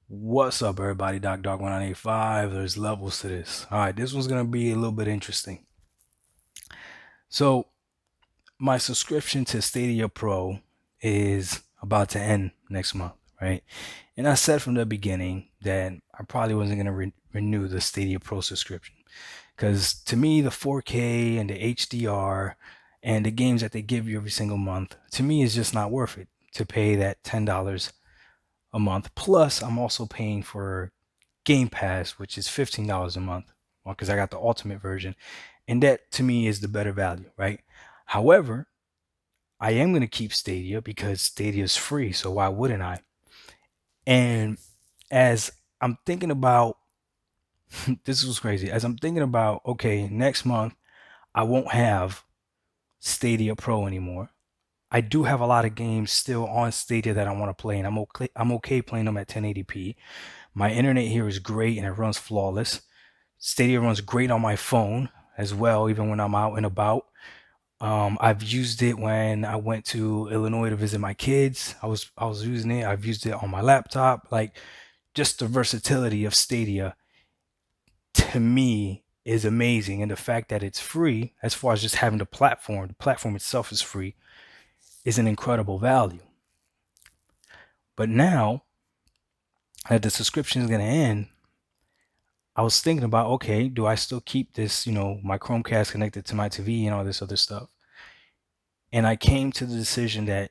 What's up, everybody? Dog1985. There's levels to this. All right, this one's gonna be a little bit interesting. So, my subscription to Stadia Pro is about to end next month, right? And I said from the beginning that I probably wasn't gonna renew the Stadia Pro subscription because to me, the 4K and the HDR and the games that they give you every single month, to me, is just not worth it to pay that $10 a month. Plus, I'm also paying for Game Pass, which is $15 a month, because I got the ultimate version. And that to me is the better value, right? However, I am going to keep Stadia because Stadia is free. So why wouldn't I? And as I'm thinking about, this was crazy. As I'm thinking about, okay, next month, I won't have Stadia Pro anymore. I do have a lot of games still on Stadia that I want to play, and I'm okay playing them at 1080p. My internet here is great and it runs flawless. Stadia runs great on my phone as well, even when I'm out and about. I've used it when I went to Illinois to visit my kids. I was using it. I've used it on my laptop. Like, just the versatility of Stadia to me is amazing, and the fact that it's free, as far as just having the platform itself is free, is an incredible value. But now that the subscription is going to end, I was thinking about, okay, do I still keep this, my Chromecast connected to my TV and all this other stuff? And I came to the decision that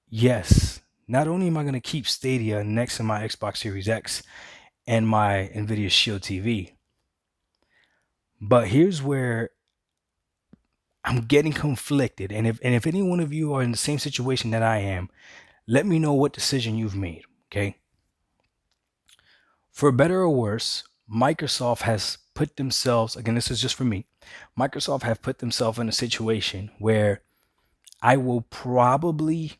yes, not only am I going to keep Stadia next to my Xbox Series X and my NVIDIA Shield TV, but here's where I'm getting conflicted. And if any one of you are in the same situation that I am, let me know what decision you've made, okay? For better or worse, Microsoft has put themselves, again, this is just for me, Microsoft have put themselves in a situation where I will probably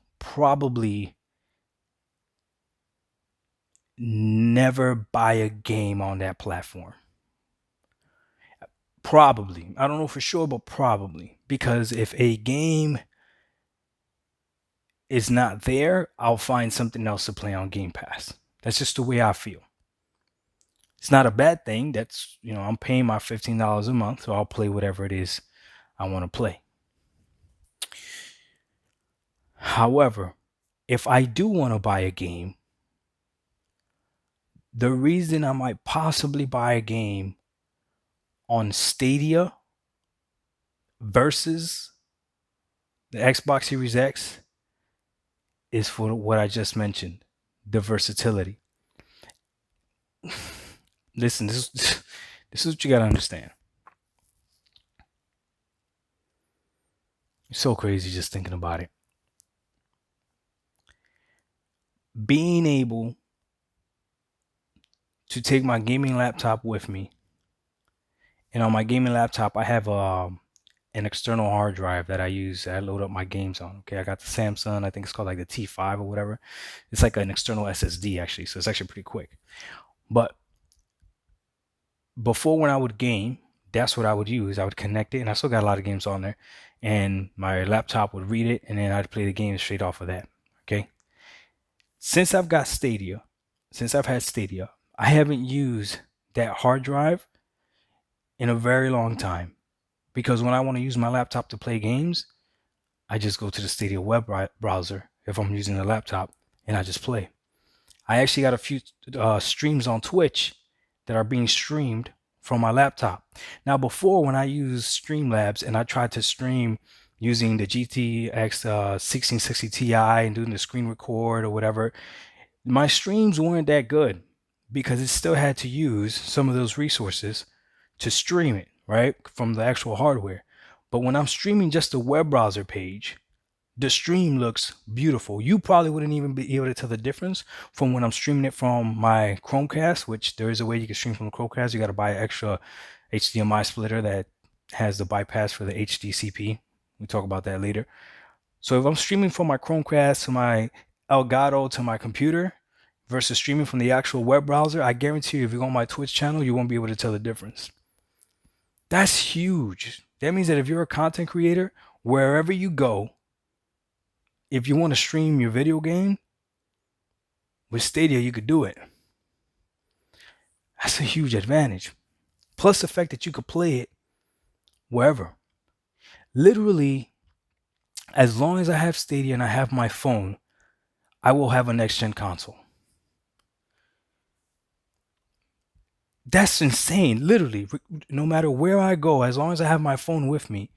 never buy a game on that platform. Probably. I don't know for sure, but probably. Because if a game is not there, I'll find something else to play on Game Pass. That's just the way I feel. It's not a bad thing. That's, I'm paying my $15 a month, so I'll play whatever it is I want to play. However, if I do want to buy a game, the reason I might possibly buy a game on Stadia versus the Xbox Series X is for what I just mentioned, the versatility. Listen, this is what you gotta understand. It's so crazy just thinking about it. Being able to take my gaming laptop with me, and on my gaming laptop, I have an external hard drive that I use. I load up my games on. Okay, I got the Samsung. I think it's called like the T5 or whatever. It's like an external SSD actually, so it's actually pretty quick. But before, when I would game, that's what I would use. I would connect it, and I still got a lot of games on there, and my laptop would read it, and then I'd play the games straight off of that. Okay. Since I've got Stadia, since I've had Stadia, I haven't used that hard drive in a very long time, because when I want to use my laptop to play games, I just go to the Stadia web browser if I'm using a laptop, and I just play. I actually got a few streams on Twitch that are being streamed from my laptop. Now, before, when I used Streamlabs and I tried to stream using the GTX 1660 Ti and doing the screen record or whatever, my streams weren't that good because it still had to use some of those resources to stream it, right, from the actual hardware. But when I'm streaming just a web browser page, the stream looks beautiful. You probably wouldn't even be able to tell the difference from when I'm streaming it from my Chromecast, which there is a way you can stream from the Chromecast. You got to buy an extra HDMI splitter that has the bypass for the HDCP. We talk about that later. So if I'm streaming from my Chromecast to my Elgato to my computer versus streaming from the actual web browser, I guarantee you, if you go on my Twitch channel, you won't be able to tell the difference. That's huge. That means that if you're a content creator, wherever you go, if you want to stream your video game with Stadia, you could do it. That's a huge advantage. Plus the fact that you could play it wherever. Literally, as long as I have Stadia and I have my phone, I will have a next gen console. That's insane. Literally, no matter where I go, as long as I have my phone with me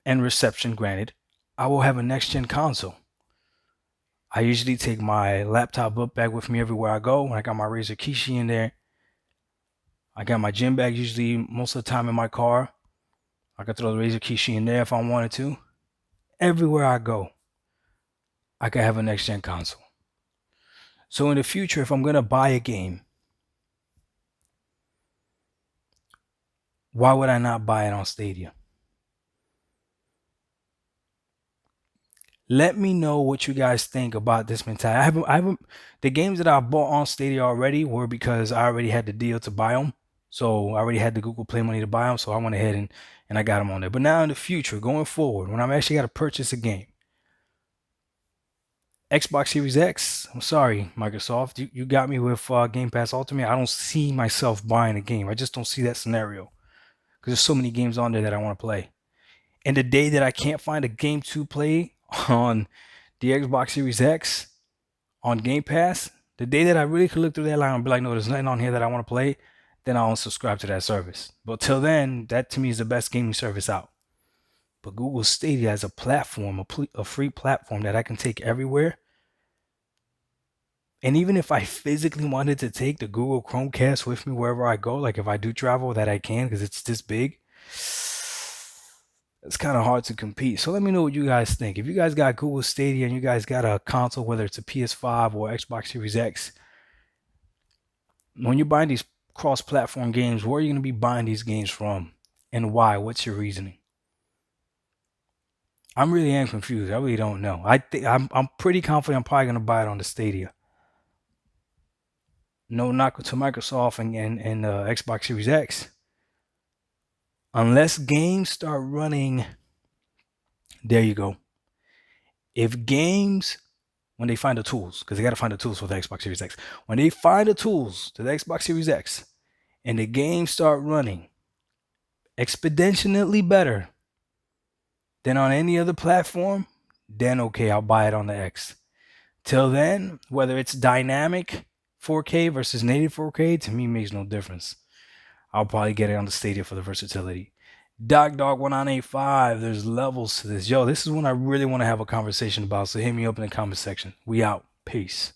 and reception granted, I will have a next gen console. I usually take my laptop book bag with me everywhere I go. I got my Razer Kishi in there. I got my gym bag usually most of the time in my car. I could throw the Razer Kishi in there if I wanted to. Everywhere I go, I could have a next gen console. So in the future, if I'm gonna buy a game, why would I not buy it on Stadia? Let me know what you guys think about this mentality. The games that I bought on Stadia already were because I already had the deal to buy them. So I already had the Google Play money to buy them. So I went ahead and I got them on there. But now in the future, going forward, when I'm actually got to purchase a game, Xbox Series X, I'm sorry, Microsoft, you got me with Game Pass Ultimate. I don't see myself buying a game. I just don't see that scenario because there's so many games on there that I want to play. And the day that I can't find a game to play on the Xbox Series X on Game Pass, the day that I really could look through that line and be like, no, there's nothing on here that I want to play, then I'll unsubscribe to that service. But till then, that to me is the best gaming service out. But Google Stadia as a platform, a free platform that I can take everywhere. And even if I physically wanted to take the Google Chromecast with me wherever I go, like if I do travel, that I can because it's this big, it's kind of hard to compete. So let me know what you guys think. If you guys got Google Stadia and you guys got a console, whether it's a PS5 or Xbox Series X, when you're buying these cross-platform games, where are you going to be buying these games from and why? What's your reasoning? I'm really am confused. I really don't know. I'm pretty confident I'm probably going to buy it on the Stadia. No knock to Microsoft and Xbox Series X. Unless games start running, there you go. If games, when they find the tools, because they got to find the tools for the Xbox Series X, when they find the tools to the Xbox Series X and the games start running exponentially better than on any other platform, then okay, I'll buy it on the X. Till then, whether it's dynamic 4K versus native 4K, to me makes no difference. I'll probably get it on the Stadia for the versatility. Dog1985, there's levels to this. Yo, this is one I really want to have a conversation about, so hit me up in the comment section. We out. Peace.